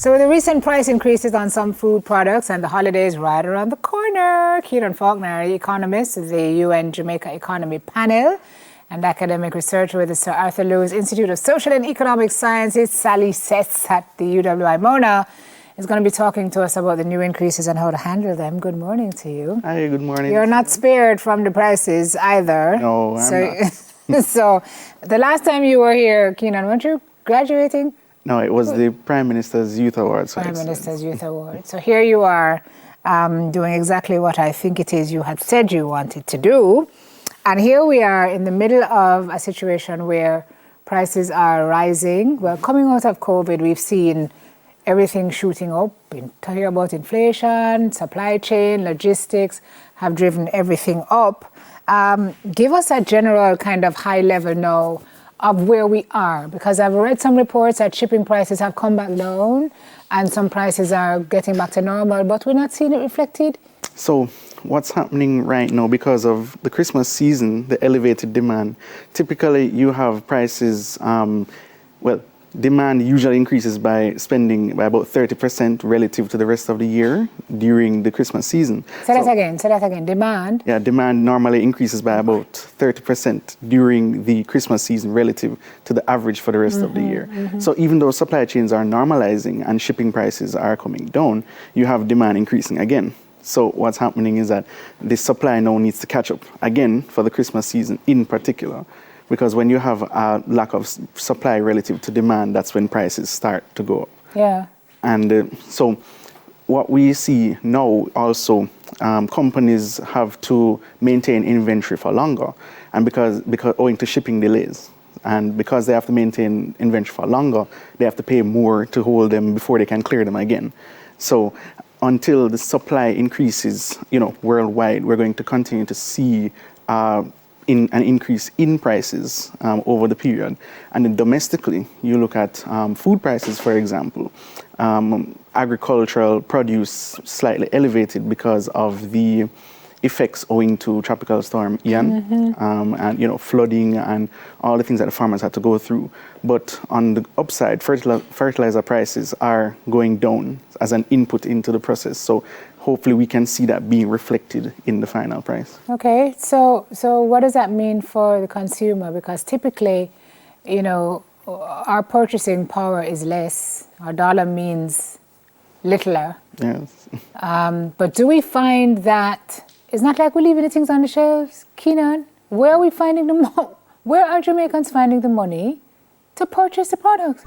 So with the recent price increases on some food products and the holidays right around the corner, Keenan Falconer, economist of the UN Jamaica Economy Panel and academic researcher with the Sir Arthur Lewis Institute of Social and Economic Sciences, Sally Sets at the UWI Mona, is going to be talking to us about the new increases and how to handle them. Good morning to you. Hi, good morning. You're not spared from the prices either. No, I'm not. So the last time you were here, Keenan, weren't you graduating? No, it was the Prime Minister's Youth Awards. Prime Minister's Youth Award. So here you are doing exactly what I think it is you had said you wanted to do. And here we are in the middle of a situation where prices are rising. Well, coming out of COVID, we've seen everything shooting up. Been talking about inflation, supply chain, logistics have driven everything up. Give us a general kind of high level now of where we are, because I've read some reports that shipping prices have come back down and some prices are getting back to normal, but we're not seeing it reflected. So what's happening right now, because of the Christmas season, the elevated demand, typically you have prices, demand usually increases by spending by about 30% relative to the rest of the year during the Christmas season. Say that again, demand? Yeah, demand normally increases by about 30% during the Christmas season relative to the average for the rest of the year. So even though supply chains are normalizing and shipping prices are coming down, you have demand increasing again. So what's happening is that the supply now needs to catch up again for the Christmas season in particular. Because when you have a lack of supply relative to demand, that's when prices start to go up. Yeah. And so what we see now also, companies have to maintain inventory for longer, and because owing to shipping delays. And because they have to maintain inventory for longer, they have to pay more to hold them before they can clear them again. So until the supply increases, worldwide, we're going to continue to see an increase in prices over the period. And then domestically, you look at food prices, for example, agricultural produce slightly elevated because of the effects owing to Tropical Storm Ian, and flooding and all the things that the farmers had to go through. But on the upside, fertilizer prices are going down as an input into the process. So hopefully we can see that being reflected in the final price. Okay, so what does that mean for the consumer? Because typically, our purchasing power is less. Our dollar means littler. Yes. But do we find that it's not like we're leaving the things on the shelves? Keenan, where are we finding where are Jamaicans finding the money to purchase the products?